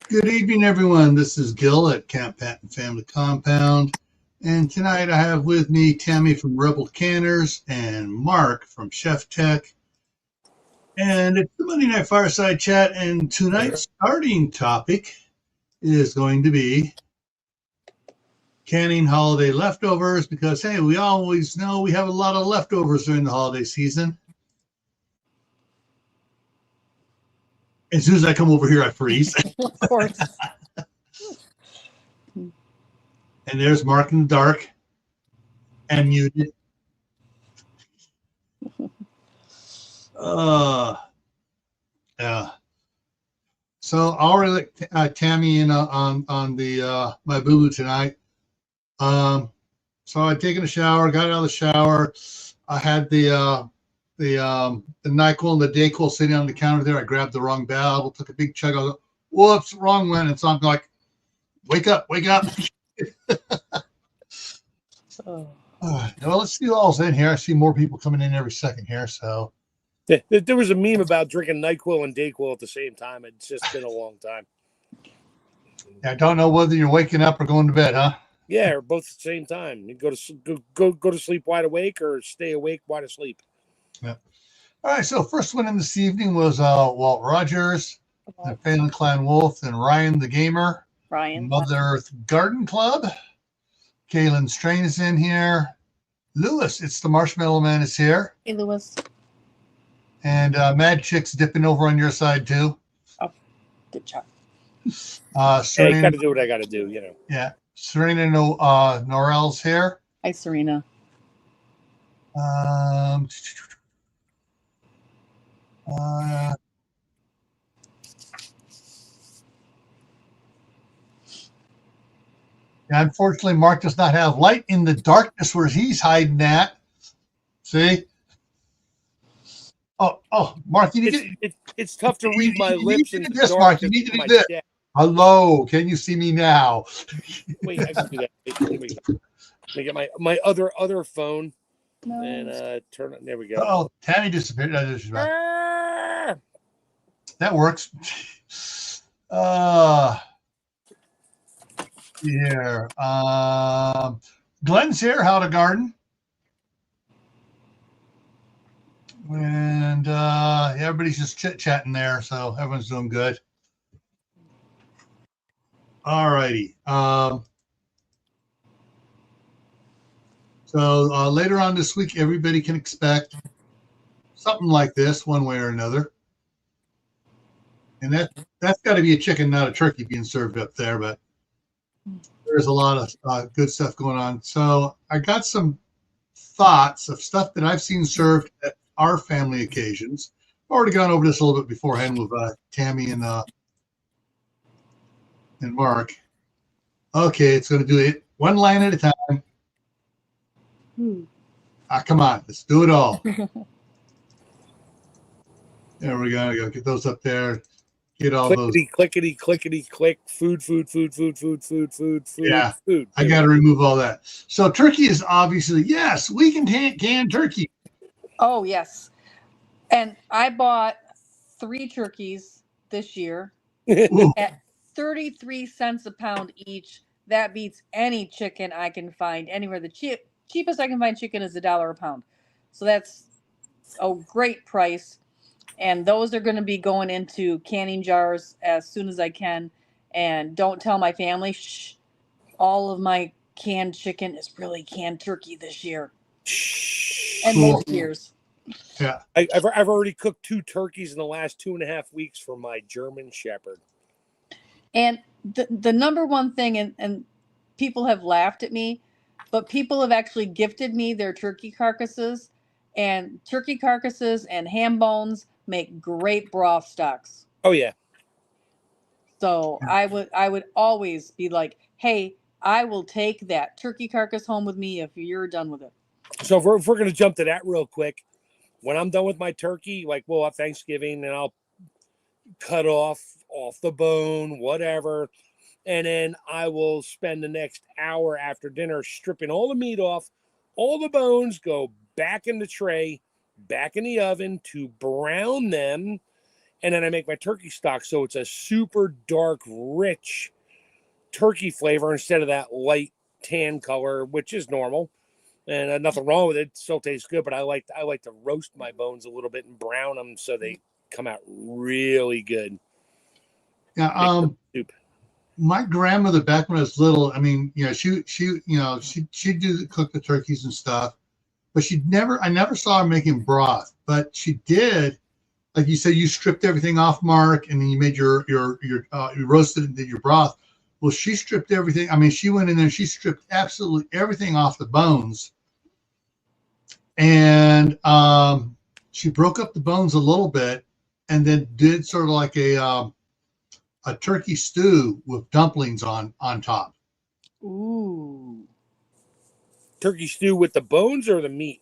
Good evening, everyone. This is Gil at Camp Patton Family Compound. And tonight I have with me Tammy from Rebel Canners and Mark from Chef Tech. And it's the Monday Night Fireside Chat. And tonight's starting topic is going to be canning holiday leftovers because, hey, we always know we have a lot of leftovers during the holiday season. As soon as I come over here, I freeze. Of course. And there's Mark in the dark and muted. Yeah. So I'll really Tammy in on the my boo boo tonight. So I'd taken a shower, got out of the shower. I had the NyQuil and the DayQuil sitting on the counter there. I grabbed the wrong bottle, took a big chug. I was like, whoops, wrong one. And so I'm like, wake up. Oh. Well, let's see who all's in here. I see more people coming in every second here. So there was a meme about drinking NyQuil and DayQuil at the same time. It's just been a long time. I don't know whether you're waking up or going to bed, huh? Yeah, or both at the same time. You go to sleep wide awake or stay awake wide asleep. Yeah. All right. So first one in this evening was Walt Rogers, and Phelan Clan Wolf, and Ryan the Gamer. Ryan. Mother Earth Garden Club. Kaylin Strain is in here. Lewis, it's the Marshmallow Man, is here. Hey, Lewis. And Mad Chick's dipping over on your side too. Oh, good job. Hey, got to do what I got to do, Yeah. Serena Norell's here. Hi, Serena. Unfortunately, Mark does not have light in the darkness where he's hiding at. See? Oh, Mark, it's tough to read my lips in this, Mark. You need to do this. Chest. Hello, can you see me now? Wait, I can do that. Let me get my other phone and turn it. There we go. Oh, Tammy disappeared. That works. Here. Glenn's here, How to Garden. And everybody's just chit-chatting there, so everyone's doing good. All righty. So later on this week, everybody can expect something like this, one way or another. And that's got to be a chicken, not a turkey, being served up there. But there's a lot of good stuff going on. So I got some thoughts of stuff that I've seen served at our family occasions. I've already gone over this a little bit beforehand with Tammy and Mark. Okay, it's going to do it one line at a time. Come on, let's do it all. There we go. I got to get those up there. Get all those. Clickety, click. Food. Yeah, food. I got to remove all that. So turkey is obviously, yes, we can can turkey. Oh, yes. And I bought 3 turkeys this year at 33 cents a pound each. That beats any chicken I can find anywhere. The cheapest I can find chicken is $1 a pound. So that's a great price. And those are going to be going into canning jars as soon as I can. And don't tell my family, shh, all of my canned chicken is really canned turkey this year. And most years. Yeah. I've already cooked 2 turkeys in the last 2.5 weeks for my German Shepherd. And the number one thing, and people have laughed at me, but people have actually gifted me their turkey carcasses. And turkey carcasses and ham bones make great broth stocks. Oh, yeah. So I would always be like, hey, I will take that turkey carcass home with me if you're done with it. So if we're going to jump to that real quick, when I'm done with my turkey, like, well, at Thanksgiving, and I'll cut off the bone, whatever. And then I will spend the next hour after dinner stripping all the meat off. All the bones go back in the tray, back in the oven to brown them. and then I make my turkey stock, so it's a super dark, rich turkey flavor instead of that light tan color, which is normal. And nothing wrong with it. It still tastes good, but I like to roast my bones a little bit and brown them so they come out really good. Yeah. Soup. My grandmother back when I was little, I mean, she'd cook the turkeys and stuff, but I never saw her making broth, but she did. Like you said, you stripped everything off, Mark, and then you made you roasted it and did your broth. Well, she stripped everything. I mean, she went in there and she stripped absolutely everything off the bones. And she broke up the bones a little bit and then did sort of like a turkey stew with dumplings on top. Ooh. Turkey stew with the bones or the meat?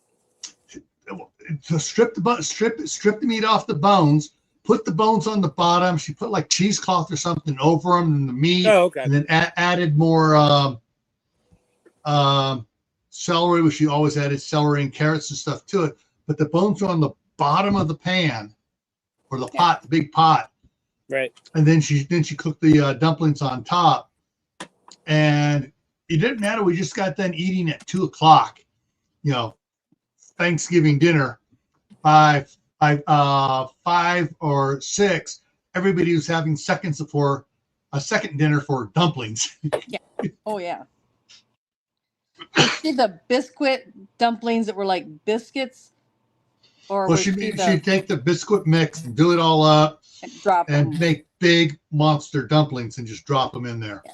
To strip the meat off the bones, put the bones on the bottom. She put like cheesecloth or something over them and the meat. Oh, okay. And then added more celery, which she always added celery and carrots and stuff to it. But the bones are on the bottom of the pan or the pot, the big pot. Right. And then she cooked the dumplings on top. And it didn't matter. We just got done eating at 2:00, Thanksgiving dinner. By 5 or 6, everybody was having a second dinner for dumplings. Yeah. Oh yeah. You see the biscuit dumplings that were like biscuits, or Well, she'd take the biscuit mix and do it all up and drop and them. make big monster dumplings and just drop them in there.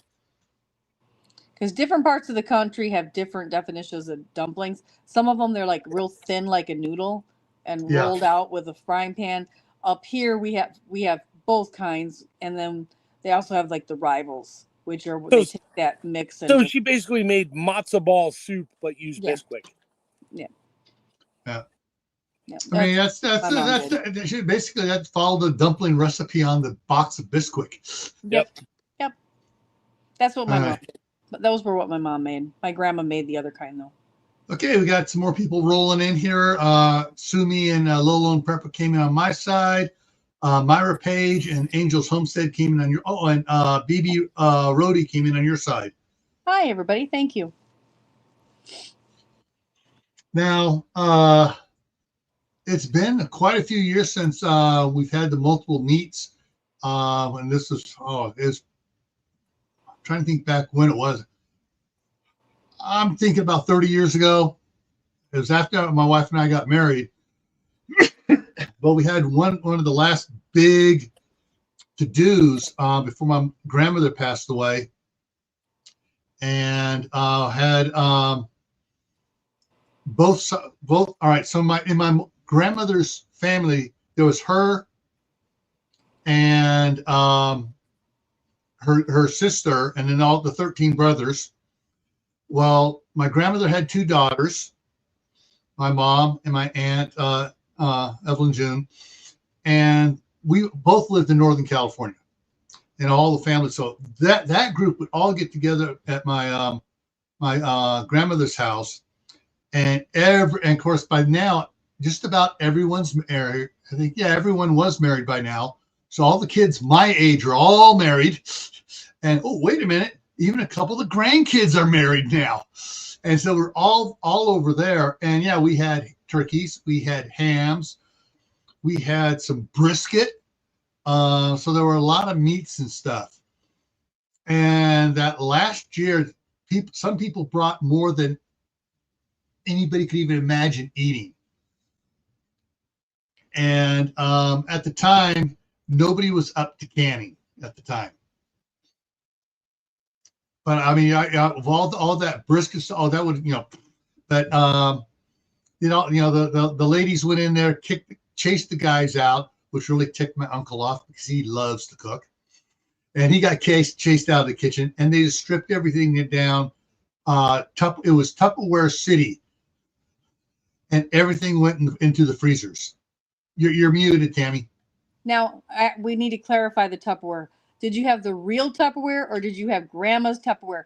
Because different parts of the country have different definitions of dumplings. Some of them, they're like real thin, like a noodle, and rolled out with a frying pan. Up here, we have both kinds, and then they also have like the rivals, which are they take that mix. And so she basically made matzo ball soup, but used Bisquick. Yeah. Yeah. Yeah, I mean, that's basically that followed the dumpling recipe on the box of Bisquick. Yep. That's what my mom did. But those were what my mom made. My grandma made the other kind though. Okay, we got some more people rolling in here. Sumi and Lolo and Preppa came in on my side. Myra Page and Angels Homestead came in on your. Oh, and BB Rhodey came in on your side. Hi, everybody. Thank you. Now, it's been quite a few years since we've had the multiple meets. And this was, I'm trying to think back when it was. I'm thinking about 30 years ago. It was after my wife and I got married. But we had one of the last big to-dos before my grandmother passed away. And had both. All right, so in my grandmother's family, there was her and her sister, and then all the 13 brothers. Well, my grandmother had 2 daughters, my mom and my aunt Evelyn June, and we both lived in Northern California, and all the family. So that group would all get together at my grandmother's house, and of course by now just about everyone's married. I think everyone was married by now. So all the kids my age are all married, and oh wait a minute, even a couple of the grandkids are married now. And so we're all over there. And yeah, we had turkeys, we had hams, we had some brisket. So there were a lot of meats and stuff. And that last year, some people brought more than anybody could even imagine eating. And at the time, nobody was up to canning at the time. But I mean, of all that brisket, that would, but the ladies went in there, chased the guys out, which really ticked my uncle off because he loves to cook, and he got chased out of the kitchen, and they just stripped everything down. It was Tupperware City, and everything went into the freezers. You're muted, Tammy. Now we need to clarify the Tupperware. Did you have the real Tupperware or did you have grandma's Tupperware?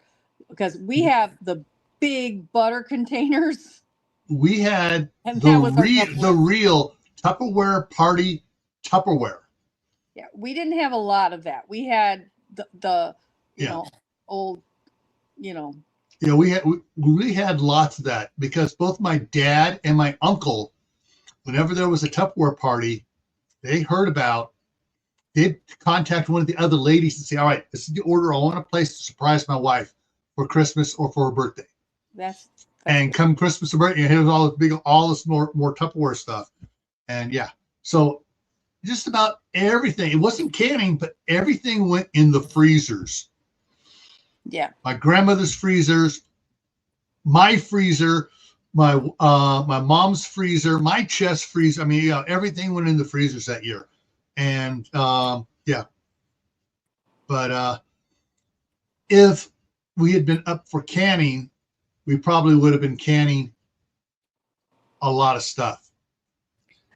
Because we have the big butter containers. We had the real Tupperware party Tupperware. Yeah, we didn't have a lot of that. We had the you Yeah. know old you know Yeah, we had lots of that because both my dad and my uncle, whenever there was a Tupperware party, they heard about. They'd contact one of the other ladies and say, "All right, this is the order. I want a place to surprise my wife for Christmas or for her birthday." that's And good. come Christmas or birthday, here's all this more Tupperware stuff. And yeah, so just about everything. It wasn't canning, but everything went in the freezers. Yeah. My grandmother's freezers, my freezer, my mom's freezer, my chest freezer. I mean, yeah, everything went in the freezers that year. And yeah, but if we had been up for canning, we probably would have been canning a lot of stuff.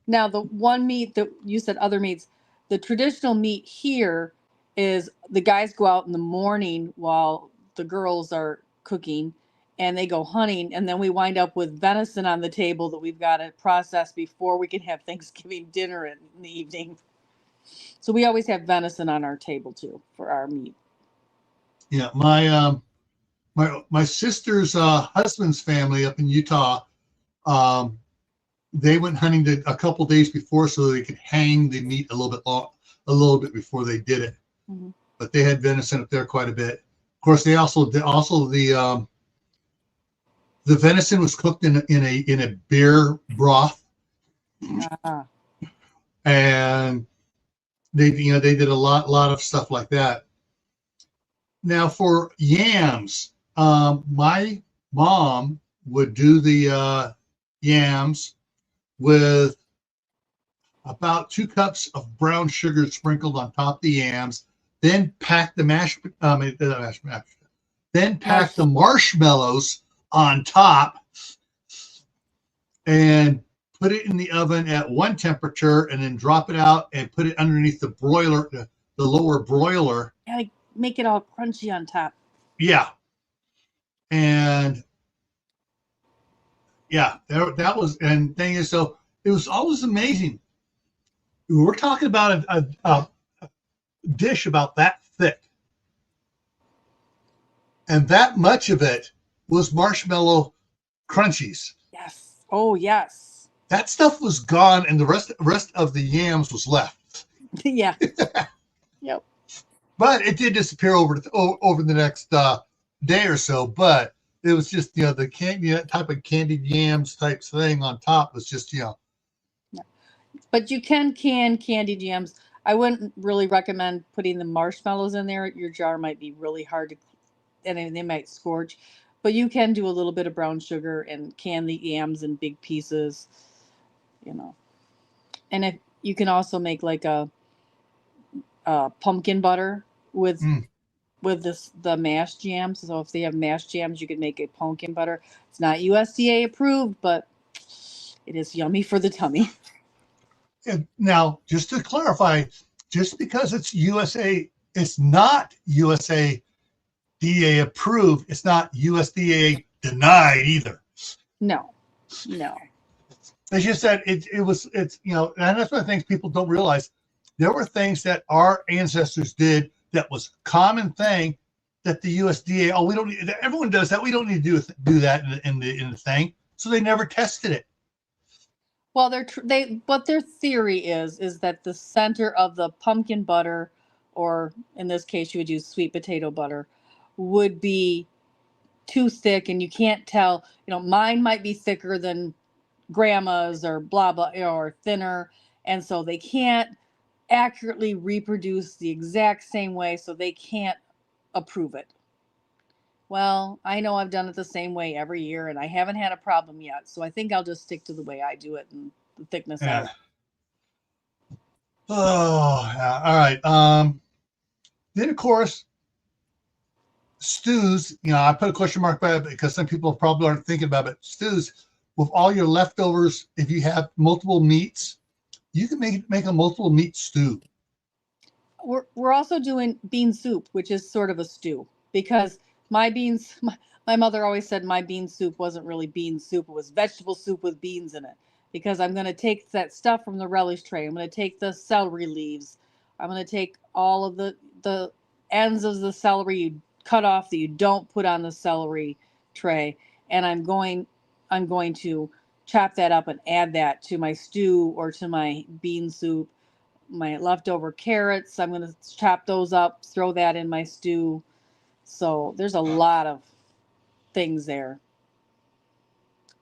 Now the one meat that you said other meats, the traditional meat here is the guys go out in the morning while the girls are cooking and they go hunting and then we wind up with venison on the table that we've got to process before we can have Thanksgiving dinner in the evening. So we always have venison on our table too for our meat. Yeah, my sister's husband's family up in Utah, um, they went hunting a couple days before so they could hang the meat a little bit before they did it. Mm-hmm. But they had venison up there quite a bit. Of course, they also the venison was cooked in a beer broth, Ah, and they did a lot of stuff like that. Now for yams, my mom would do the yams with about 2 cups of brown sugar sprinkled on top of the yams, then pack the then pack the marshmallows on top and put it in the oven at one temperature and then drop it out and put it underneath the broiler, the lower broiler. yeah, like make it all crunchy on top. Yeah. And yeah, that was, and thing is, so it was always amazing. We're talking about a dish about that thick, and that much of it was marshmallow crunchies. Yes. Oh yes. That stuff was gone, and the rest of the yams was left. Yeah. Yep. But it did disappear over the next day or so. But it was just the candy, that type of candied yams type thing on top was just Yeah. But you can candied yams. I wouldn't really recommend putting the marshmallows in there. Your jar might be really hard to, and they might scorch. But you can do a little bit of brown sugar and can the yams in big pieces, you know. And if you can also make like a pumpkin butter with the mashed jams. So if they have mashed jams, you could make a pumpkin butter. It's not USDA approved, but it is yummy for the tummy. And now, just to clarify, just because it's USA, it's not USDA approved. It's not USDA denied either. No. It's just that it's and that's one of the things people don't realize. There were things that our ancestors did that was common thing that the USDA, we don't need, everyone does that. We don't need to do that in the thing. So they never tested it. Well, what their theory is that the center of the pumpkin butter, or in this case, you would use sweet potato butter, would be too thick, and you can't tell. Mine might be thicker than grandma's, or blah blah, or thinner, and so they can't accurately reproduce the exact same way, so they can't approve it. Well, I know I've done it the same way every year, and I haven't had a problem yet. So I think I'll just stick to the way I do it and the thickness of it. Oh, yeah. All right. Then, of course, stews. I put a question mark by it because some people probably aren't thinking about it. Stews, with all your leftovers, if you have multiple meats, you can make a multiple meat stew. We're also doing bean soup, which is sort of a stew, because my mother always said my bean soup wasn't really bean soup. It was vegetable soup with beans in it, because I'm going to take that stuff from the relish tray. I'm going to take the celery leaves. I'm going to take all of the ends of the celery you cut off that you don't put on the celery tray, and I'm going to chop that up and add that to my stew or to my bean soup. My leftover carrots, I'm going to chop those up, throw that in my stew. So there's a lot of things there.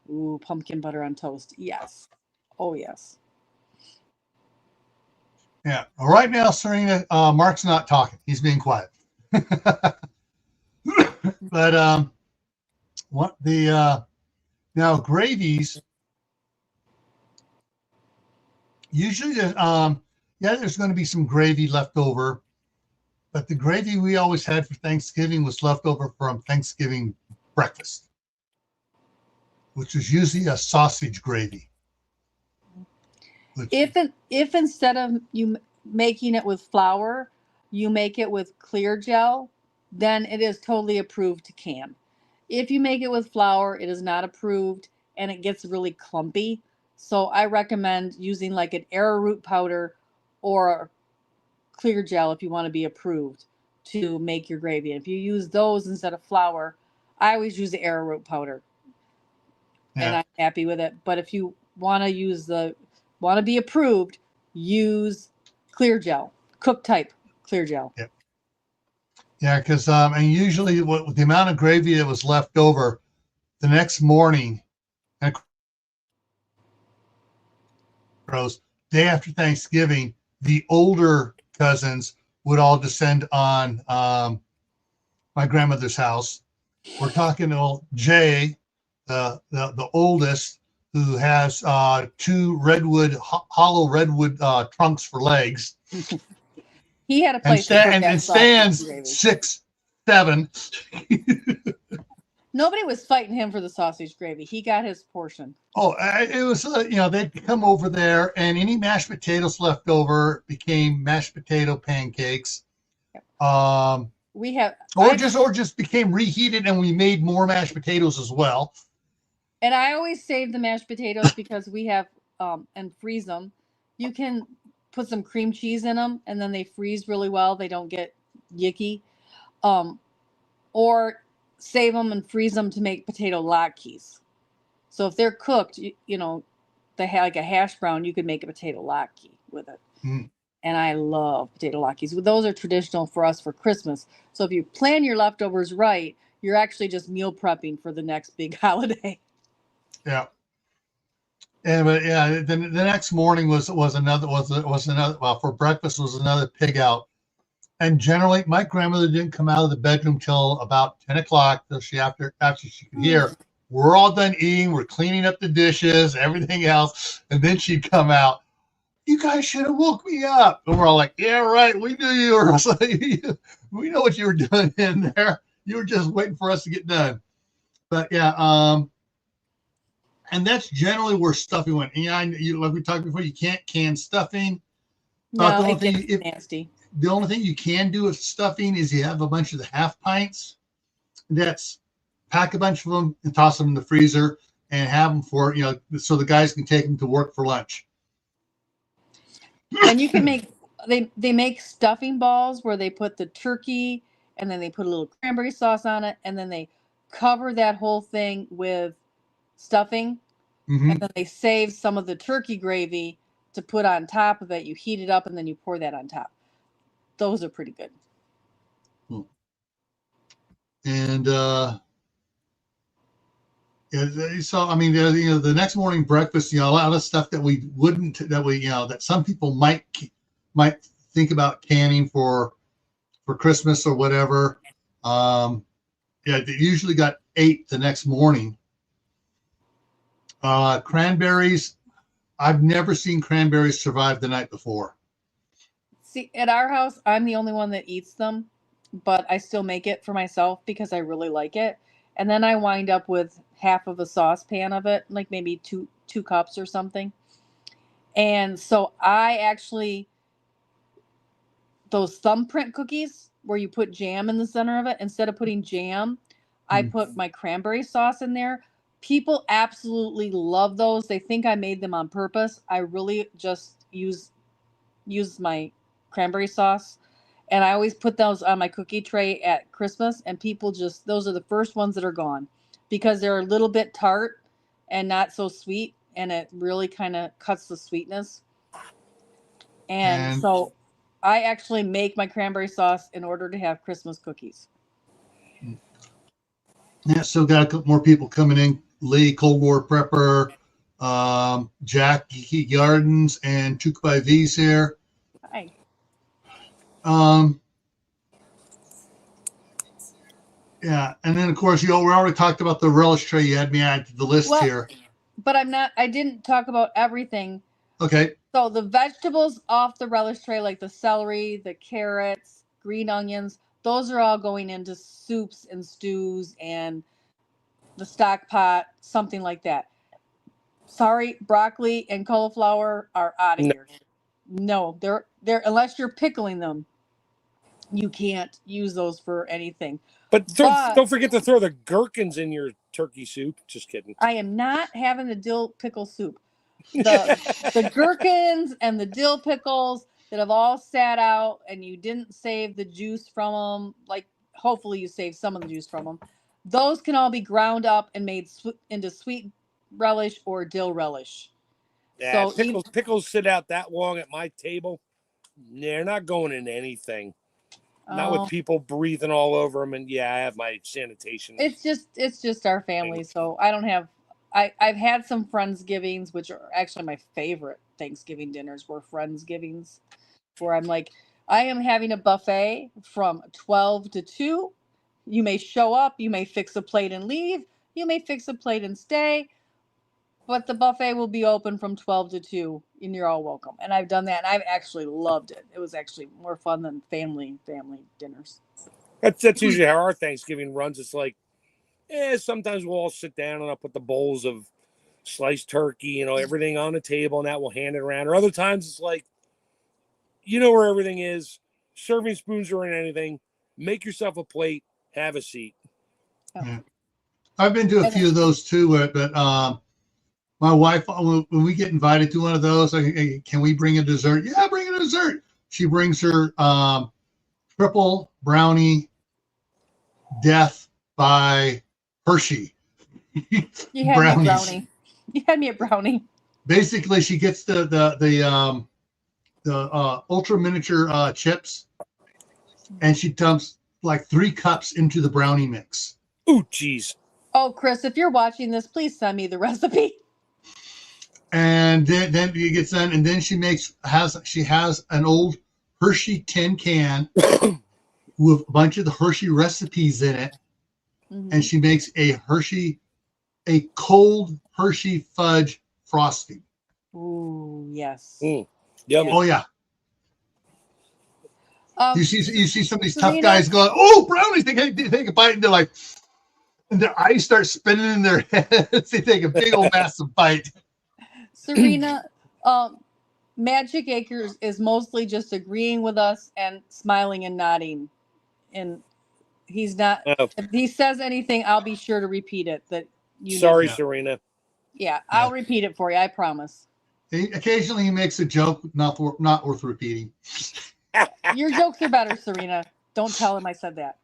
Ooh, pumpkin butter on toast. Yes. Oh, yes. Yeah. Well, right now, Serena, Mark's not talking. He's being quiet. But what the now gravies usually there's going to be some gravy left over, but the gravy we always had for Thanksgiving was left over from Thanksgiving breakfast, which was usually a sausage gravy. If instead of you making it with flour, you make it with clear gel, then it is totally approved to can. If you make it with flour, it is not approved and it gets really clumpy. So I recommend using like an arrowroot powder or clear gel if you want to be approved to make your gravy. And if you use those instead of flour, I always use the arrowroot powder. And I'm happy with it. But if you want to be approved, use clear gel, cook type clear gel. Yeah, because and usually with the amount of gravy that was left over, the next morning, and day after Thanksgiving, the older cousins would all descend on my grandmother's house. We're talking old Jay, the oldest, who has two hollow redwood trunks for legs. He had a place and stands 6'7". Nobody was fighting him for the sausage gravy. He got his portion. Oh, it was they'd come over there, and any mashed potatoes left over became mashed potato pancakes. Yep. Just became reheated, and we made more mashed potatoes as well. And I always save the mashed potatoes because we have and freeze them. You can put some cream cheese in them, and then they freeze really well. They don't get yicky. Or save them and freeze them to make potato latkes. So if they're cooked, they have like a hash brown, you could make a potato latke with it. Mm. And I love potato latkes. Those are traditional for us for Christmas. So if you plan your leftovers right, you're actually just meal prepping for the next big holiday. Yeah. And the next morning was another for breakfast was another pig out. And generally, my grandmother didn't come out of the bedroom till about 10 o'clock. After she could hear, we're all done eating, we're cleaning up the dishes, everything else, and then she'd come out. You guys should have woke me up. And we're all like, yeah, right. We knew you were. We know what you were doing in there. You were just waiting for us to get done. But yeah, and that's generally where stuffing went. And like we talked before, you can't can stuffing. No, it's nasty. The only thing you can do with stuffing is you have a bunch of the half pints. That's pack a bunch of them and toss them in the freezer and have them for, so the guys can take them to work for lunch. And you can make, they make stuffing balls where they put the turkey and then they put a little cranberry sauce on it. And then they cover that whole thing with stuffing. Mm-hmm. And then they save some of the turkey gravy to put on top of it. You heat it up and then you pour that on top. Those are pretty good. And so I mean, the next morning breakfast, a lot of stuff that some people might think about canning for Christmas or whatever. They usually got ate the next morning. Cranberries, I've never seen cranberries survive the night before. See, at our house, I'm the only one that eats them, but I still make it for myself because I really like it. And then I wind up with half of a saucepan of it, like maybe two cups or something. And so I actually, those thumbprint cookies where you put jam in the center of it, instead of putting jam, I put my cranberry sauce in there. People absolutely love those. They think I made them on purpose. I really just use my cranberry sauce. And I always put those on my cookie tray at Christmas, and people just, those are the first ones that are gone because they're a little bit tart and not so sweet. And it really kind of cuts the sweetness. And And- so I actually make my cranberry sauce in order to have Christmas cookies. Yeah, still got a couple more people coming in. Lee, Cold War Prepper, Jack, Geeky Gardens, and Took by V's here. Hi. Yeah, and then of course we already talked about the relish tray. You had me add to the list Well, here. But I didn't talk about everything. Okay. So the vegetables off the relish tray, like the celery, the carrots, green onions, those are all going into soups and stews and the stock pot, something like that. Sorry, broccoli and cauliflower are out of No. here. No, they're unless you're pickling them, you can't use those for anything. But But- don't forget to throw the gherkins in your turkey soup. Just kidding. I am not having the dill pickle soup. The gherkins and the dill pickles that have all sat out and you didn't save the juice from them, like hopefully you saved some of the juice from them, those can all be ground up and made into sweet relish or dill relish. Yeah, So pickles sit out that long at my table. They're not going in anything. Not with people breathing all over them. And yeah, I have my sanitation. It's just our family. So I don't have. I've had some Friendsgivings, which are actually my favorite Thanksgiving dinners, were Friendsgivings, where I'm like, I am having a buffet from 12 to 2. You may show up, you may fix a plate and leave, you may fix a plate and stay, but the buffet will be open from 12 to 2, and you're all welcome. And I've done that, and I've actually loved it. It was actually more fun than family dinners. That's usually how our Thanksgiving runs. It's like, sometimes we'll all sit down and I'll put the bowls of sliced turkey, everything on the table, and that we'll hand it around. Or other times it's like, where everything is, serving spoons or anything, make yourself a plate, have a seat. Yeah. I've been to a few of those too, but my wife, when we get invited to one of those, can we bring a dessert? Yeah, bring a dessert. She brings her triple brownie death by Hershey. You had me a brownie. You had me a brownie. Basically, she gets the ultra miniature chips, and she dumps like 3 cups into the brownie mix. Ooh, geez. Oh, Chris, if you're watching this, please send me the recipe. And then it gets done, and then she has an old Hershey tin can with a bunch of the Hershey recipes in it, and she makes a cold Hershey fudge frosting. Ooh, yes. Yummy. Oh yeah. You see some of these tough Serena? guys going, oh, brownies! They take a bite, and they're like, and their eyes start spinning in their heads. They take a big old massive bite. Serena, Magic Acres is mostly just agreeing with us and smiling and nodding. And he's not, if he says anything, I'll be sure to repeat it. Sorry, Serena. Yeah, I'll repeat it for you. I promise. Occasionally he makes a joke not worth repeating. Your jokes are better, Serena. Don't tell him I said that.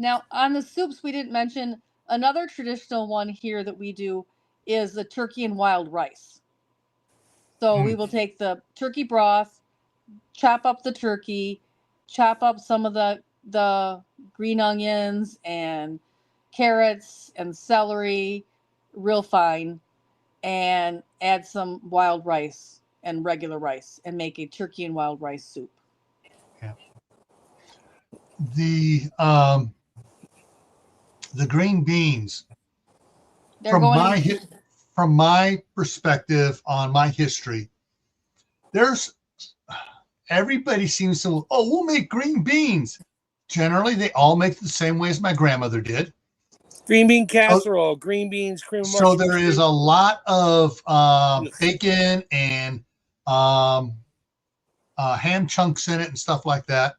Now, on the soups, we didn't mention another traditional one here that we do is the turkey and wild rice. So we will take the turkey broth, chop up the turkey, chop up some of the green onions and carrots and celery real fine, and add some wild rice and regular rice and make a turkey and wild rice soup. Yeah. The green beans, from my perspective on my history, everybody seems to, we'll make green beans. Generally, they all make it the same way as my grandmother did. Green bean casserole, green beans, cream of So there is a lot of bacon and ham chunks in it and stuff like that.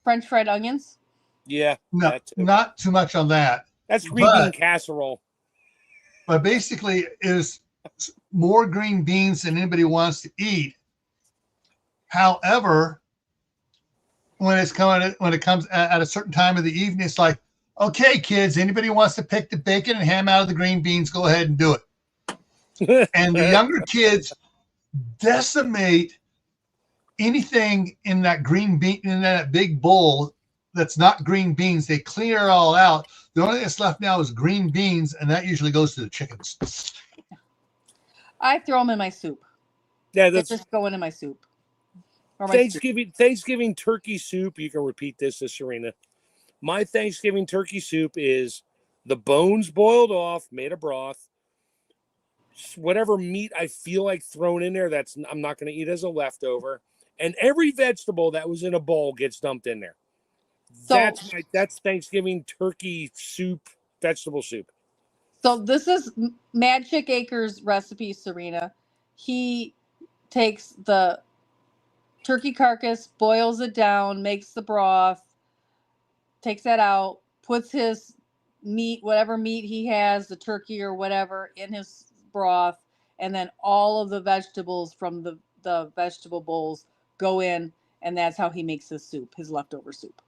French fried onions? Yeah. No, not too much on that. That's green bean casserole. But basically, more green beans than anybody wants to eat. However, when it comes at a certain time of the evening, it's like, okay, kids, anybody wants to pick the bacon and ham out of the green beans, go ahead and do it. And the younger kids decimate anything in that green bean, in that big bowl that's not green beans. They clear it all out. The only thing that's left now is green beans, and that usually goes to the chickens. I throw them in my soup. Yeah, They that's just go into my soup. Or my stew. Thanksgiving turkey soup. You can repeat this to Serena. My Thanksgiving turkey soup is the bones boiled off, made a broth. Whatever meat I feel like thrown in there, I'm not going to eat as a leftover. And every vegetable that was in a bowl gets dumped in there. So, That's Thanksgiving turkey soup, vegetable soup. So this is Mad Chick Acres recipe, Serena. He takes the turkey carcass, boils it down, makes the broth, takes that out, puts his meat, whatever meat he has, the turkey or whatever, in his broth, and then all of the vegetables from the vegetable bowls go in, and that's how he makes his soup, his leftover soup.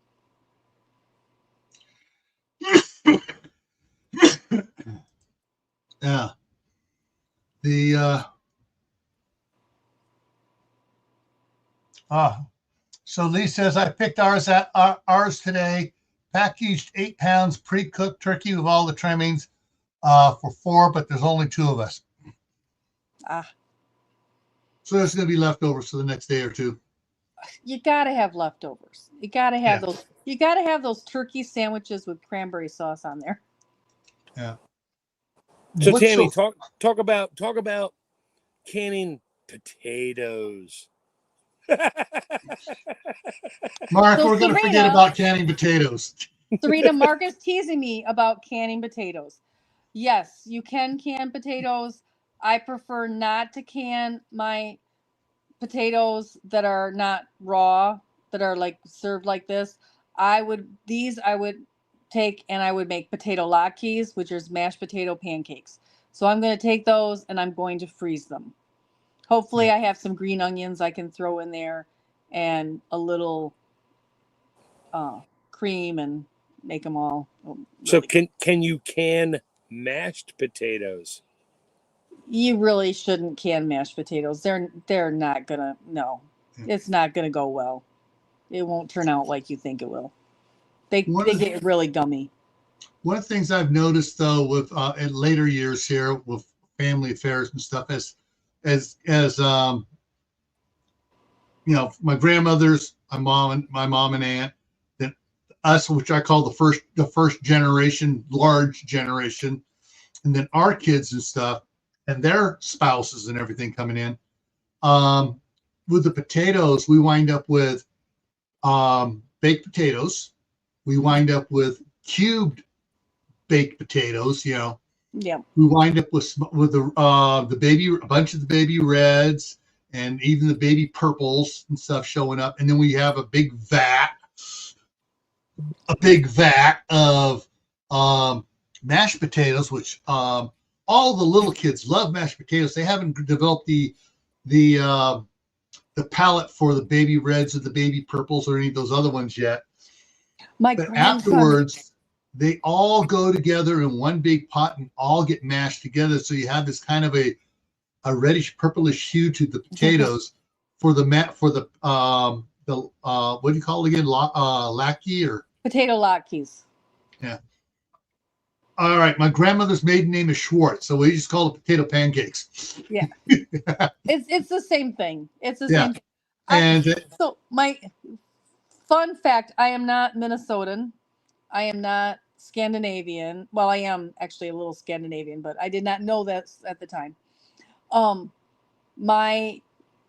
Yeah. So Lee says, I picked ours today, packaged 8 pounds pre-cooked turkey with all the trimmings for 4, but there's only 2 of us. So there's going to be leftovers for the next day or 2. You got to have leftovers. You got to have those. You got to have those turkey sandwiches with cranberry sauce on there. Yeah. So Tammy, talk about canning potatoes. Mark, we're going to forget about canning potatoes. Serena, Mark is teasing me about canning potatoes. Yes, you can can potatoes. I prefer not to can my potatoes that are not raw, that are like served like this. I would take and I would make potato latkes, which is mashed potato pancakes. So I'm going to take those and I'm going to freeze them. Hopefully I have some green onions I can throw in there and a little cream and make them all. So can you can mashed potatoes? You really shouldn't can mashed potatoes. They're not gonna. No, it's not gonna go well. It won't turn out like you think it will. They get really gummy. One of the things I've noticed though with in later years here with family affairs and stuff as my grandmothers, my mom and aunt, then us, which I call the first generation, large generation, and then our kids and stuff, and their spouses and everything coming in. With the potatoes, we wind up with baked potatoes. We wind up with cubed baked potatoes. Yeah. We wind up with the baby, a bunch of the baby reds, and even the baby purples and stuff showing up. And then we have a big vat of mashed potatoes, which all the little kids love mashed potatoes. They haven't developed the palate for the baby reds or the baby purples or any of those other ones yet. But afterwards, they all go together in one big pot and all get mashed together. So you have this kind of a reddish purplish hue to the potatoes for the what do you call it again? Latke or potato latkes. Yeah. All right. My grandmother's maiden name is Schwartz, so we just call it potato pancakes. Yeah. It's the same thing. It's the same thing. And so my fun fact, I am not Minnesotan. I am not Scandinavian. Well, I am actually a little Scandinavian, but I did not know that at the time. My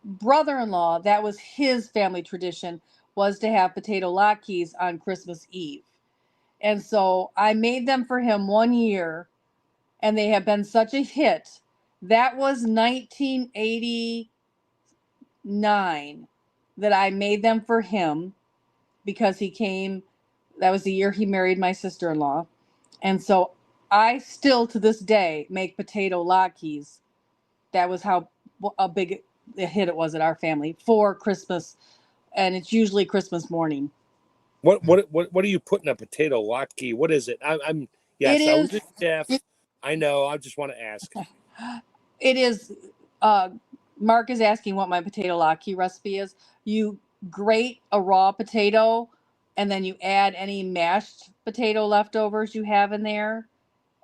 brother-in-law, that was his family tradition, was to have potato latkes on Christmas Eve. And so I made them for him one year, and they have been such a hit. That was 1989 that I made them for him because he came. That was the year he married my sister-in-law. And so I still to this day make potato latkes that was how a big a hit it was at our family for Christmas, and it's usually Christmas morning. What do you put in a potato latke? What is it? I'm yes, It I was is. a chef. I know. I just want to ask. It is. Mark is asking what my potato latke recipe is. You grate a raw potato, and then you add any mashed potato leftovers you have in there.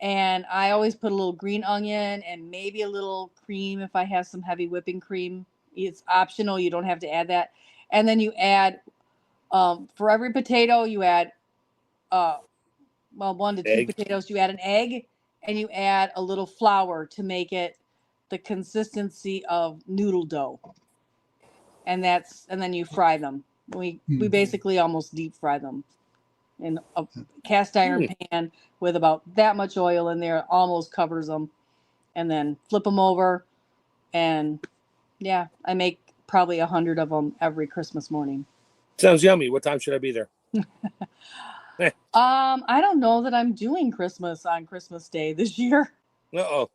And I always put a little green onion and maybe a little cream if I have some heavy whipping cream. It's optional. You don't have to add that. And then you add, for every potato, you add, well, 1 to 2 Egg. potatoes. You add an egg, and you add a little flour to make it the consistency of noodle dough. And then you fry them. We basically almost deep fry them in a cast iron pan with about that much oil in there, almost covers them, and then flip them over. And yeah, I make probably 100 of them every Christmas morning. Sounds yummy. What time should I be there? I don't know that I'm doing Christmas on Christmas Day this year. Uh-oh.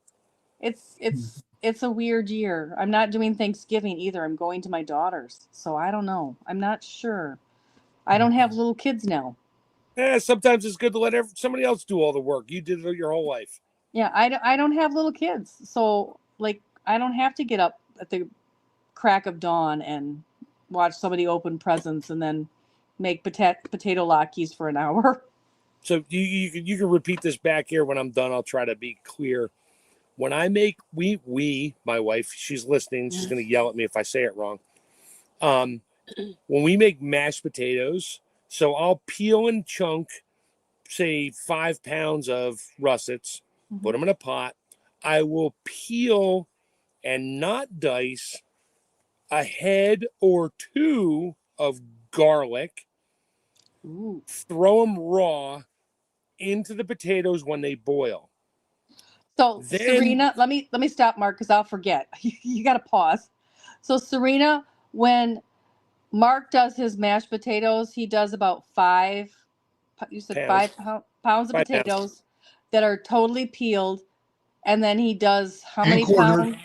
It's a weird year. I'm not doing Thanksgiving either. I'm going to my daughter's, so I don't know. I'm not sure. I don't have little kids now. Sometimes it's good to let somebody else do all the work. You did it your whole life. Yeah, I don't have little kids, so like I don't have to get up at the crack of dawn and watch somebody open presents and then make potato latkes for an hour. So you can repeat this back here when I'm done. I'll try to be clear. When I make my wife, she's listening. She's going to yell at me if I say it wrong. When we make mashed potatoes, so I'll peel and chunk, say 5 pounds of russets, put them in a pot. I will peel and not dice a head or 2 of garlic. Ooh. Throw them raw into the potatoes when they boil. So Then, Serena, let me stop, Mark, because I'll forget. You got to pause. So Serena, when Mark does his mashed potatoes, he does about 5. You said Pounds. 5 pounds of 5 potatoes pounds. that are totally peeled, and then he does how And many quartered. pounds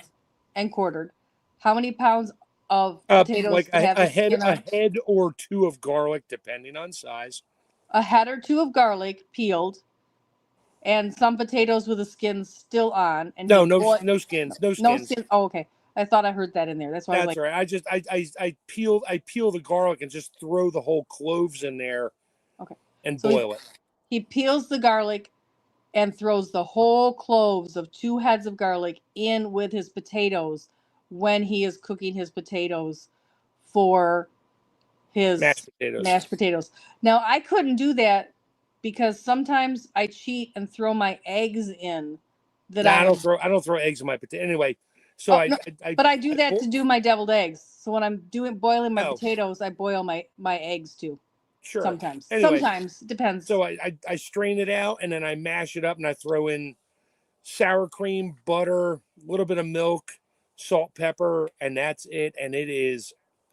and quartered? How many pounds of potatoes like that have a the skin on? head or 2 of garlic, depending on size. A head or 2 of garlic peeled, and some potatoes with the skin still on. And No skins. No skins. Oh, okay. I thought I heard that in there. That's why I was That's like, right. I peel the garlic and just throw the whole cloves in there. Okay. And So boil it. He peels the garlic and throws the whole cloves of 2 heads of garlic in with his potatoes when he is cooking his potatoes for his mashed potatoes. Now, I couldn't do that because sometimes I cheat and throw my eggs in. I don't throw eggs in my potato. Anyway, so but I do that to do my deviled eggs. So when I'm boiling my potatoes, I boil my eggs too. Sure. Sometimes. Anyway, sometimes depends. So I strain it out and then I mash it up and I throw in sour cream, butter, a little bit of milk, salt, pepper, and that's it. And it is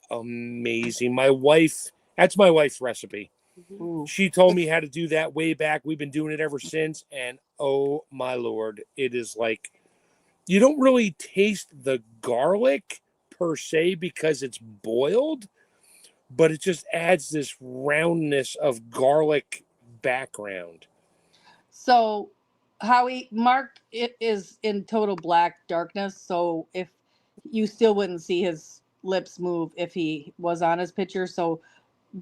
amazing. That's my wife's recipe. Ooh. She told me how to do that way back. We've been doing it ever since. And oh my Lord, it is like, you don't really taste the garlic per se because it's boiled, but it just adds this roundness of garlic background. So Mark is in total black darkness. So if you still wouldn't see his lips move if he was on his picture. So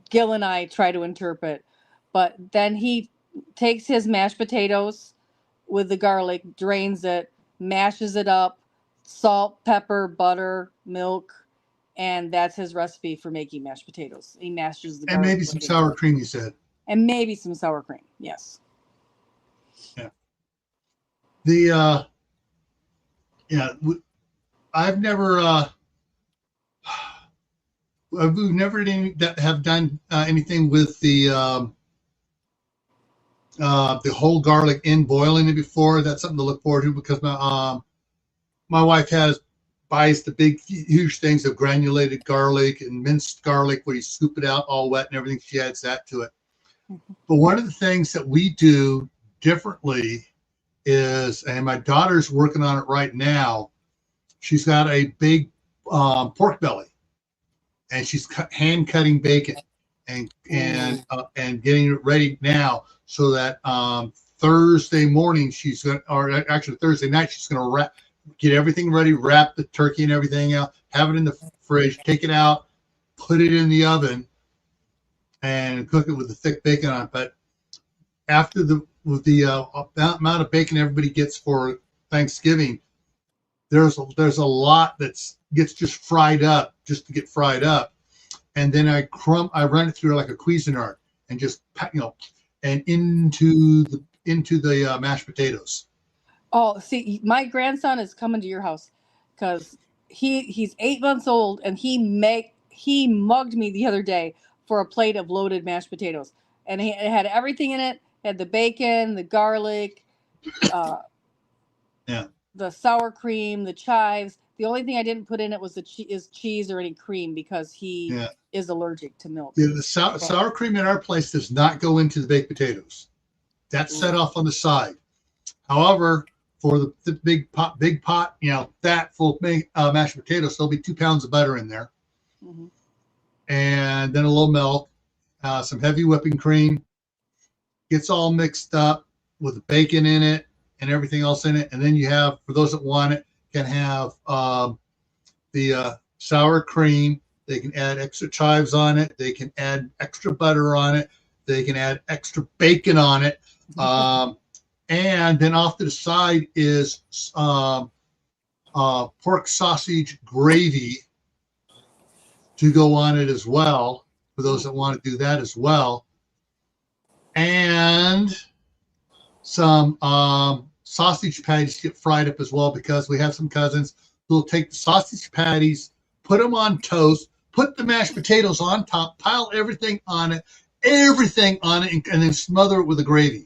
Gil and I try to interpret, but then he takes his mashed potatoes with the garlic, drains it, mashes it up, salt, pepper, butter, milk, and that's his recipe for making mashed potatoes. He mashes the garlic. And maybe some sour cream, you said. And maybe some sour cream, yes. Yeah. I've never we've never have done anything with the whole garlic in boiling it before. That's something to look forward to because my wife buys the big huge things of granulated garlic and minced garlic where you scoop it out all wet and everything. She adds that to it. But one of the things that we do differently is, and my daughter's working on it right now, she's got a big pork belly, and she's hand cutting bacon and getting it ready now so that Thursday morning she's going, or actually Thursday night she's going to get everything ready, wrap the turkey and everything out, have it in the fridge, take it out, put it in the oven, and cook it with the thick bacon on it. But after the amount of bacon everybody gets for Thanksgiving, there's a lot gets just fried up just to get fried up, and then I run it through like a Cuisinart and just and into the mashed potatoes. Oh, see, my grandson is coming to your house because he's 8 months old, and he mugged me the other day for a plate of loaded mashed potatoes, and it had everything in it. It had the bacon, the garlic, the sour cream, the chives. The only thing I didn't put in it was cheese or any cream because he is allergic to milk. Yeah, the sour cream at our place does not go into the baked potatoes. That's set off on the side. However, for the big pot, that full of mashed potatoes, there'll be 2 pounds of butter in there, and then a little milk, some heavy whipping cream. Gets all mixed up with the bacon in it and everything else in it, and then you have, for those that want it, can have the sour cream. They can add extra chives on it. They can add extra butter on it. They can add extra bacon on it. And then off to the side is pork sausage gravy to go on it as well, for those that want to do that as well. And some sausage patties get fried up as well, because we have some cousins who will take the sausage patties, put them on toast, put the mashed potatoes on top, pile everything on it, and then smother it with the gravy.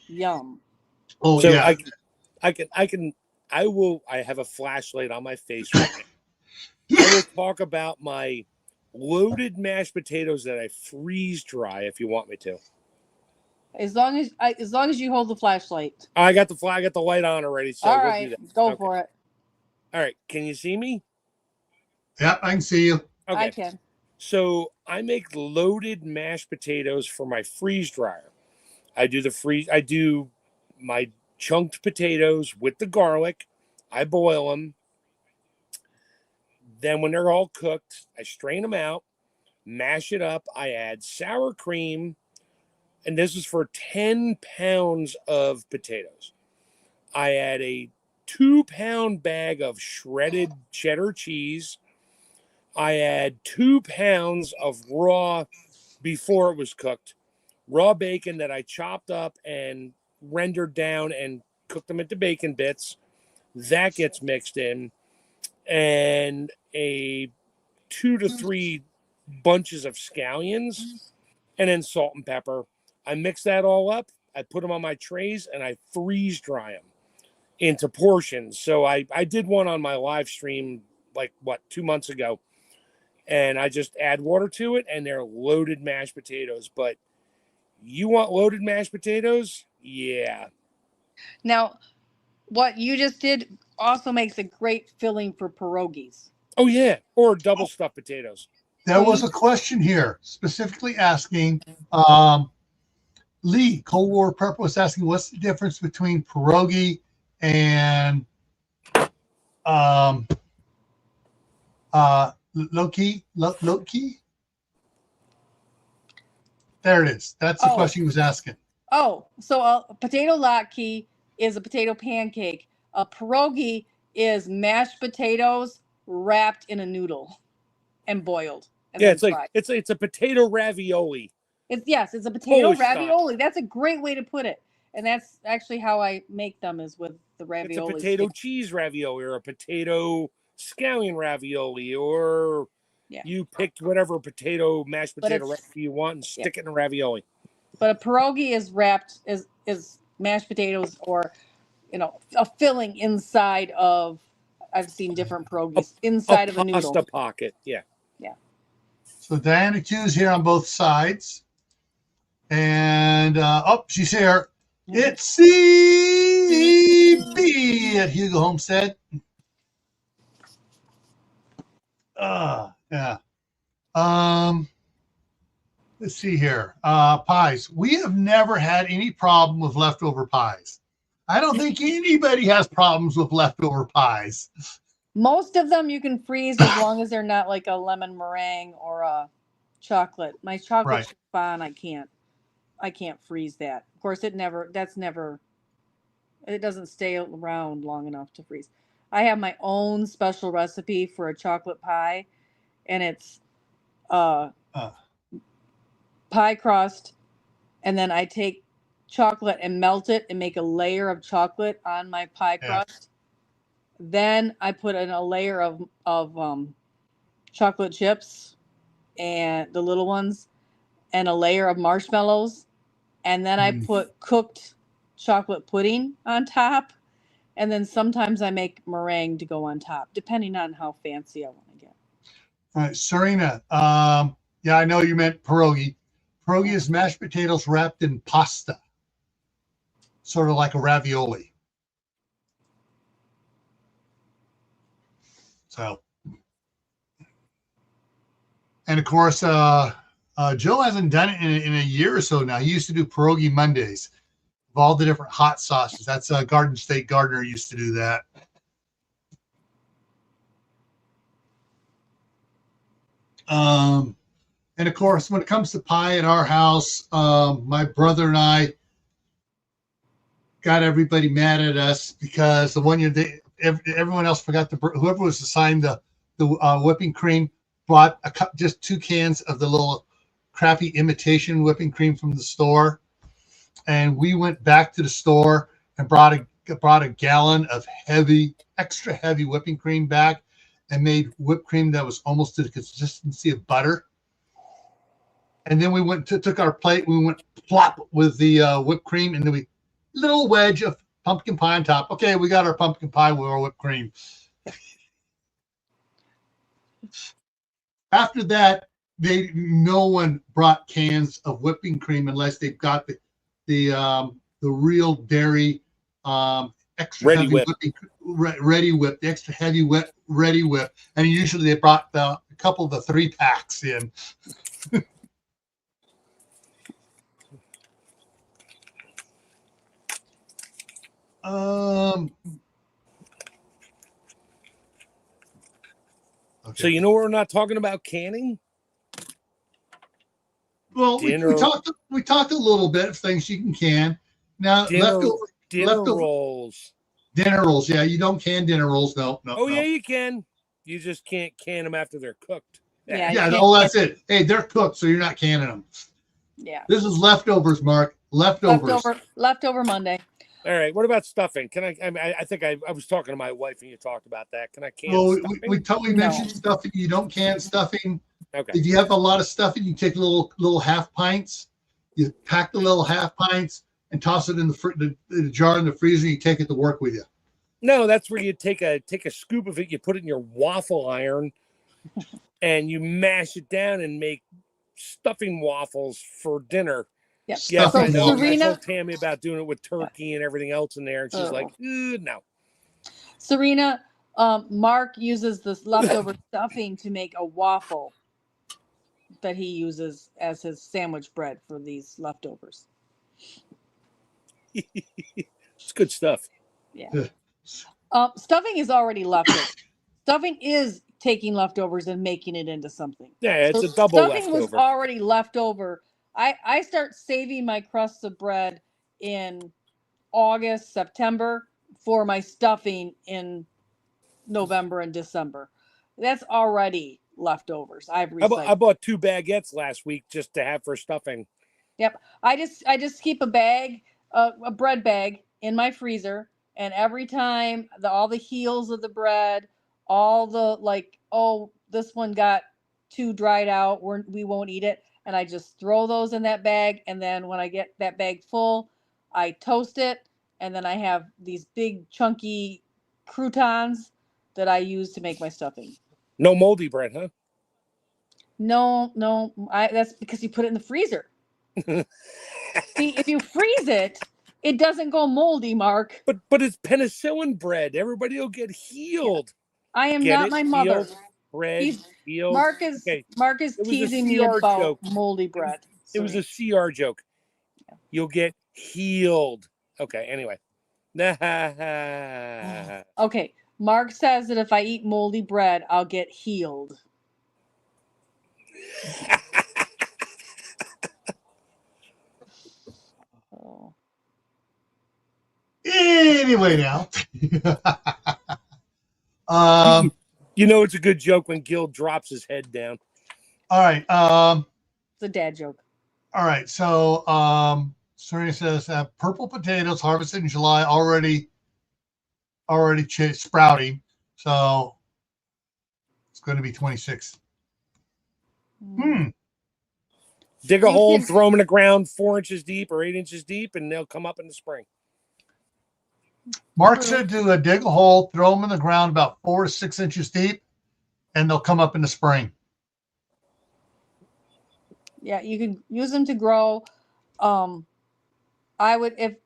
Yum. Oh, so yeah. I have a flashlight on my face right now. I will talk about my loaded mashed potatoes that I freeze dry if you want me to. As long as you hold the flashlight. I got the light on already. So all right, go for it. All right, can you see me? Yep, I can see you. Okay. I can. So I make loaded mashed potatoes for my freeze dryer. I do my chunked potatoes with the garlic. I boil them. Then when they're all cooked, I strain them out, mash it up. I add sour cream, and this is for 10 pounds of potatoes. I add a 2-pound bag of shredded cheddar cheese. I add 2 pounds of raw, before it was cooked, raw bacon that I chopped up and rendered down and cooked them into bacon bits. That gets mixed in. And a 2 to 3 bunches of scallions, and then salt and pepper. I mix that all up. I put them on my trays, and I freeze dry them into portions. So I did one on my live stream 2 months ago, and I just add water to it, and they're loaded mashed potatoes. But you want loaded mashed potatoes? Yeah. Now, what you just did also makes a great filling for pierogies. Oh, yeah. Or double stuffed potatoes. There was a question here specifically asking, Lee, Cold War Prep was asking, what's the difference between pierogi and Loki? There it is. That's the question he was asking. Oh, so a potato latke is a potato pancake. A pierogi is mashed potatoes wrapped in a noodle and boiled. And it's a potato ravioli. It's a potato Polish ravioli. Style. That's a great way to put it. And that's actually how I make them, is with the ravioli. It's a potato cheese ravioli, or a potato scallion ravioli, or you pick whatever potato mashed potato recipe you want and stick it in a ravioli. But a pierogi is wrapped is mashed potatoes, or a filling inside of. I've seen different pierogies inside of a noodle. Pasta pocket, yeah. So Diana Q's here on both sides, and she's here. It's CB at Hugo Homestead. Yeah. Let's see here. Pies. We have never had any problem with leftover pies. I don't think anybody has problems with leftover pies. Most of them you can freeze as long as they're not like a lemon meringue or a chocolate. My chocolate Right. chiffon, I can't freeze that. Of course, it doesn't stay around long enough to freeze. I have my own special recipe for a chocolate pie, and it's Uh, pie crust, and then I take chocolate and melt it and make a layer of chocolate on my pie Yeah. crust. Then I put in a layer of chocolate chips and the little ones, and a layer of marshmallows, and then I put cooked chocolate pudding on top, and then sometimes I make meringue to go on top, depending on how fancy I want to get. All right, Serena. Yeah, I know you meant pierogi. Pierogi is mashed potatoes wrapped in pasta, sort of like a ravioli. So, and of course, Joe hasn't done it in a year or so now. He used to do pierogi Mondays of all the different hot sauces. That's Garden State Gardener used to do that. And of course, when it comes to pie at our house, my brother and I got everybody mad at us because the one year everyone else forgot whoever was assigned the whipping cream bought just 2 cans of the little crappy imitation whipping cream from the store, and we went back to the store and brought a gallon of extra heavy whipping cream back, and made whipped cream that was almost to the consistency of butter. And then we took our plate, we went plop with the whipped cream, and then we little wedge of pumpkin pie on top. Okay, we got our pumpkin pie with our whipped cream. After that, no one brought cans of whipping cream unless they've got the real dairy extra Ready heavy whip. ready whip, the extra heavy whip, ready whip, and usually they brought a couple of the 3-packs in. Okay. So you know we're not talking about canning? Well, we talked a little bit of things you can can. Now Dinner leftover rolls. dinner rolls. Yeah, you don't can dinner rolls. No. Oh yeah, you can. You just can't can them after they're cooked. Yeah, Yeah. Oh, that's it. Hey, they're cooked, so you're not canning them. Yeah. This is leftovers, Mark. Leftovers. Leftover Monday. All right. What about stuffing? Can I think I was talking to my wife and you talked about that. Can I can Well, stuffing? we totally mentioned stuffing. You don't can stuffing. Okay. If you have a lot of stuffing, you take little half pints. You pack the little half pints and toss it in the jar in the freezer. You take it to work with you. No, that's where you take a scoop of it, you put it in your waffle iron, and you mash it down and make stuffing waffles for dinner. Yep. Yes, So I know. Serena- I told Tammy about doing it with turkey and everything else in there, and she's like, no. Serena, Mark uses this leftover stuffing to make a waffle that he uses as his sandwich bread for these leftovers. It's good stuff. Yeah. Stuffing is already leftover. Stuffing is taking leftovers and making it into something. Yeah, it's So a double stuffing leftover. was already left over. I start saving my crusts of bread in August, September for my stuffing in November and December. That's already leftovers. I've recycled. I bought 2 baguettes last week just to have for stuffing. Yep. I just keep a bag, a bread bag in my freezer, and every time all the heels of the bread, all the this one got too dried out, we won't eat it, and I just throw those in that bag, and then when I get that bag full, I toast it, and then I have these big chunky croutons that I use to make my stuffing. No moldy bread, huh? No, that's because you put it in the freezer. See, if you freeze it, It doesn't go moldy, Mark. But it's penicillin bread. Everybody will get healed. I am Get not it? my mother. Healed bread. He's Healed. Mark is Okay. Mark is It was a teasing me CR about joke. moldy bread. It was a Sorry. CR joke. You'll get healed. Okay. Anyway. Okay. Mark says that if I eat moldy bread, I'll get healed. Oh. Anyway, now. You know it's a good joke when Gil drops his head down. All right. It's a dad joke. All right. So, Serena says purple potatoes harvested in July already sprouting. So it's going to be 26. Dig a You hole, can- throw them in the ground 4 inches deep or 8 inches deep, and they'll come up in the spring. Mark said to dig a hole, throw them in the ground about 4 to 6 inches deep, and they'll come up in the spring. Yeah, you can use them to grow. I would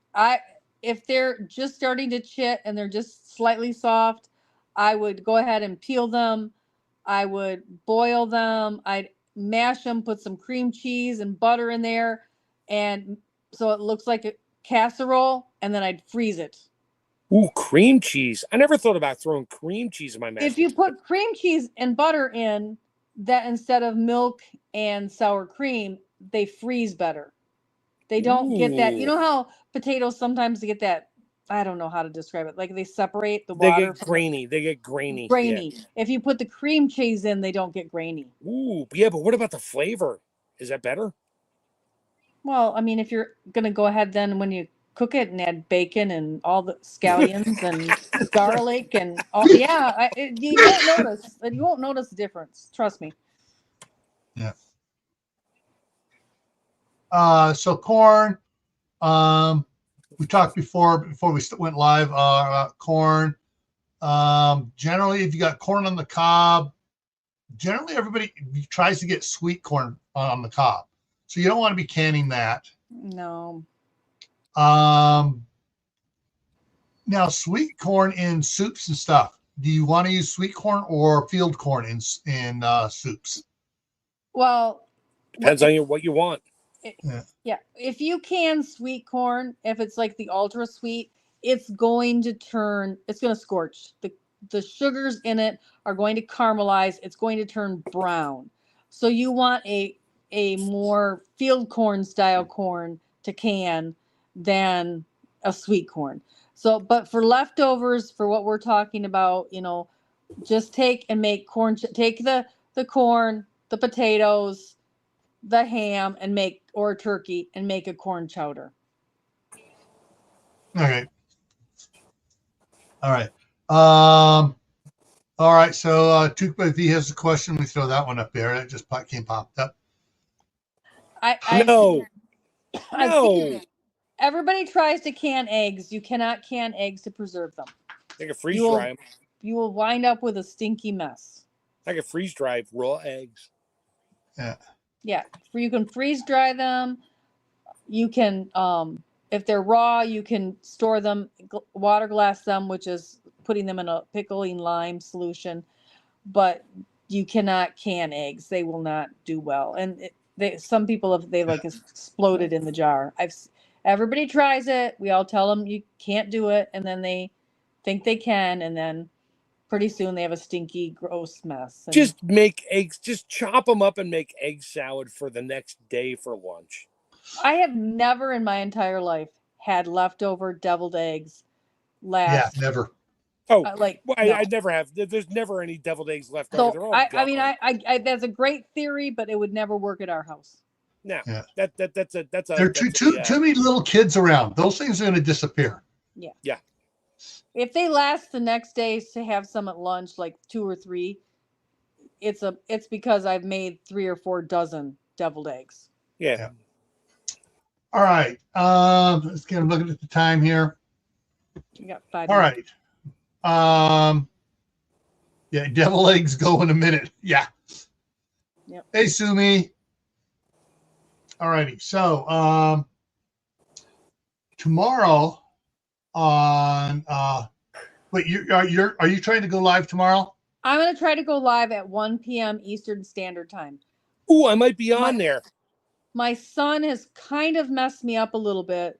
if they're just starting to chit and they're just slightly soft, I would go ahead and peel them. I would boil them. I'd mash them, put some cream cheese and butter in there, and so it looks like a casserole, and then I'd freeze it. Ooh, cream cheese. I never thought about throwing cream cheese in my mashed If you put cream cheese and butter in that instead of milk and sour cream, they freeze better. They don't get that. You Ooh. know how potatoes sometimes get that, I don't know how to describe it. Like they separate the They water get from grainy. They get grainy. the grainy. If you put the cream cheese in, they don't get grainy. Yeah. Ooh, yeah, but what about the flavor? Is that better? Well, I mean, if you're gonna go ahead then when you cook it and add bacon and all the scallions and garlic and all, yeah, you won't notice. You won't notice the difference. Trust me. Yeah. So corn. We talked before we went live. Corn. Generally, if you got corn on the cob, generally everybody tries to get sweet corn on the cob. So you don't want to be canning that. No. Now, sweet corn in soups and stuff. Do you want to use sweet corn or field corn in soups? Well, Depends on what you want. yeah. If you can sweet corn, if it's like the ultra sweet, it's going to scorch. The sugars in it are going to caramelize. It's going to turn brown. So you want a more field corn style corn to can than a sweet corn. So, but for leftovers, for what we're talking about, just take and make corn. Take the corn, the potatoes, the ham, and or turkey, and make a corn chowder. Okay. All right. All right. So, Tukba, if he has a question, we throw that one up there. It just popped up. No. Everybody tries to can eggs. You cannot can eggs to preserve them. I can freeze dry them. You will wind up with a stinky mess. I can freeze dry raw eggs. Yeah. Yeah. You can freeze dry them. You can, if they're raw, you can store them, water glass them, which is putting them in a pickling lime solution. But you cannot can eggs. They will not do well. And some people they like exploded in the jar. Everybody tries it. We all tell them you can't do it, and then they think they can, and then pretty soon they have a stinky, gross mess. And just make eggs. Just chop them up and make egg salad for the next day for lunch. I have never in my entire life had leftover deviled eggs last. Yeah, never. Oh, no. I never have. There's never any deviled eggs left over. They're all I mean, I that's a great theory, but it would never work at our house. No, yeah. That's a. There are too many little kids around. Those things are going to disappear. Yeah. Yeah. If they last the next day to have some at lunch, like 2 or 3, it's because I've made 3 or 4 dozen deviled eggs. Yeah. All right. Let's get a look at the time here. You got 5 All minutes. right. Yeah, devil eggs go in a minute. Yeah. Yep. Hey, Sumi. All righty. So, tomorrow on wait, are you trying to go live tomorrow? I'm going to try to go live at 1 p.m. Eastern Standard Time. Ooh, I might be on there. My son has kind of messed me up a little bit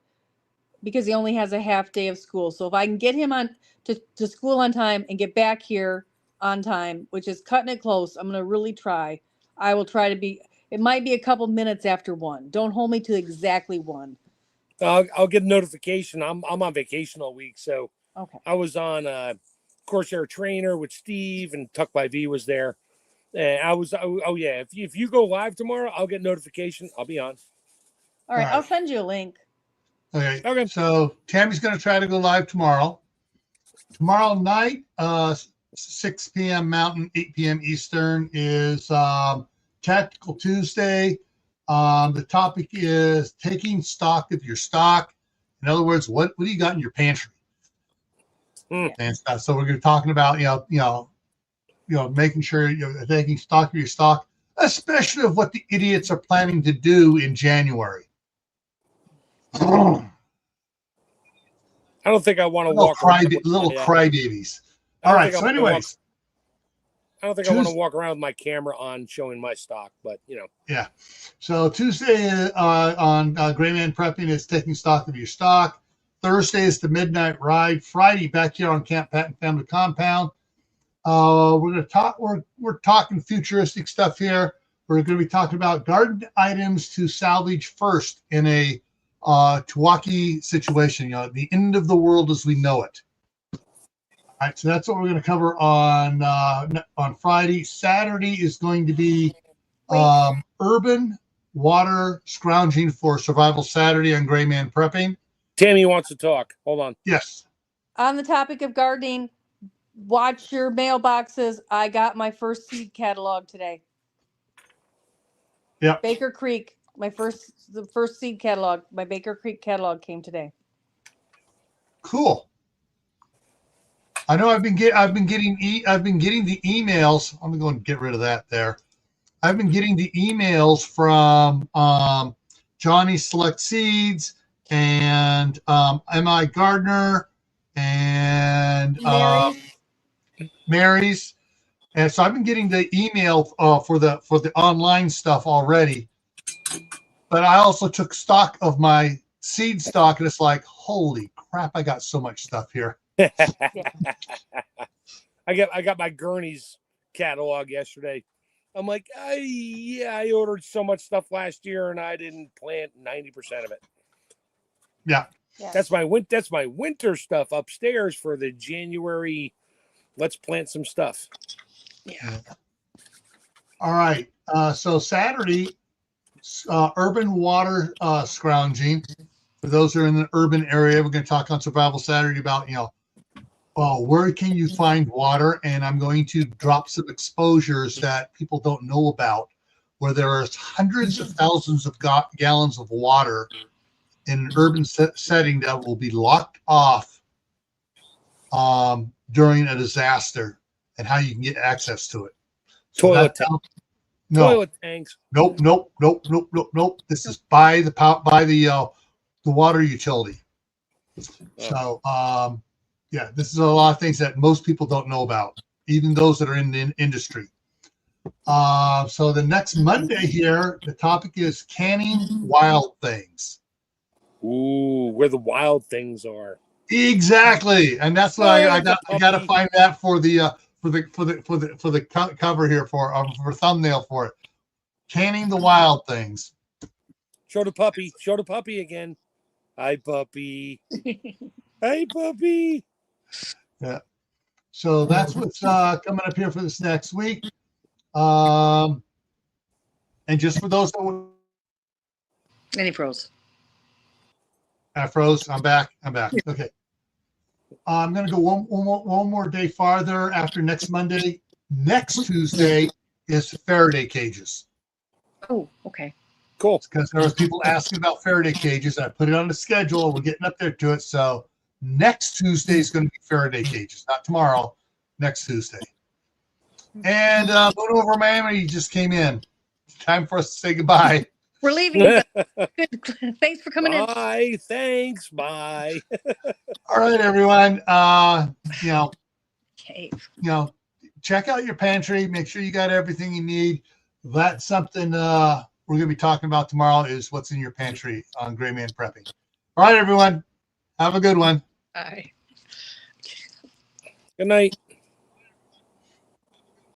because he only has a half day of school. So if I can get him on to school on time and get back here on time, which is cutting it close, I'm going to really try. I will try to be, it might be a couple minutes after 1. Don't hold me to exactly 1. I'll get a notification. I'm on vacation all week, so Okay. I was on Corsair Trainer with Steve, and Tuck by V was there. And I was yeah. If you go live tomorrow, I'll get notification. I'll be on. All right. All right. I'll send you a link. Okay. So Tammy's going to try to go live tomorrow. Tomorrow night, 6 p.m. Mountain, 8 p.m. Eastern is Tactical Tuesday. The topic is taking stock of your stock. In other words, what do you got in your pantry? And stuff. So we're going to be talking about making sure you're taking stock of your stock, especially of what the idiots are planning to do in January. I don't think I want to walk little crybabies. All right. So, anyways, I don't think I want to walk around with my camera on showing my stock, but Yeah. So Tuesday on Grayman Prepping is taking stock of your stock. Thursday is the Midnight Ride. Friday back here on Camp Patton Family Compound. We're going to talk. We're talking futuristic stuff here. We're going to be talking about garden items to salvage first in a Tawaki situation. The end of the world as we know it. All right, so that's what we're going to cover on Friday. Saturday is going to be urban water scrounging for Survival Saturday on Grayman Prepping. Tammy wants to talk. Hold on. Yes. On the topic of gardening, watch your mailboxes. I got my first seed catalog today. Yep. Baker Creek, the first seed catalog. My Baker Creek catalog came today. Cool. I know I've been getting the emails. I'm going to get rid of that there. I've been getting the emails from Johnny Select Seeds and M.I. Gardner and Mary's. And so I've been getting the email for the online stuff already. But I also took stock of my seed stock, and it's like, holy crap, I got so much stuff here. I got my Gurney's catalog yesterday. I'm like, I ordered so much stuff last year and I didn't plant 90% of it. Yeah. That's my winter stuff upstairs for the January. Let's plant some stuff. Yeah. All right. So Saturday, urban water scrounging. For those who are in the urban area, we're going to talk on Survival Saturday about, where can you find water? And I'm going to drop some exposures that people don't know about, where there are hundreds of thousands of gallons of water in an urban setting that will be locked off during a disaster, and how you can get access to it. Toilet tanks. Nope. This is by the water utility. So, this is a lot of things that most people don't know about, even those that are in the industry. So the next Monday here, the topic is canning wild things. Ooh, where the wild things are. Exactly, and that's what I got to find that for the cover here for thumbnail for it. Canning the wild things. Show the puppy again. Hi, puppy. Hey, puppy. Yeah. So that's what's coming up here for this next week. And just for those that Any pros. I froze. I'm back. Okay. I'm going to go one more day farther after next Monday. Next Tuesday is Faraday cages. Oh, okay. Cool. Because there was people asking about Faraday cages. I put it on the schedule. We're getting up there to it. So next Tuesday is going to be Faraday cages. Not tomorrow. Next Tuesday. And Moon over Miami just came in. Time for us to say goodbye. We're leaving. You guys. Good. Thanks for coming in. Bye. Thanks. Bye. All right, everyone. Okay. Check out your pantry. Make sure you got everything you need. That's something we're going to be talking about tomorrow is what's in your pantry on Gray Man Prepping. All right, everyone. Have a good one. Bye. Good night.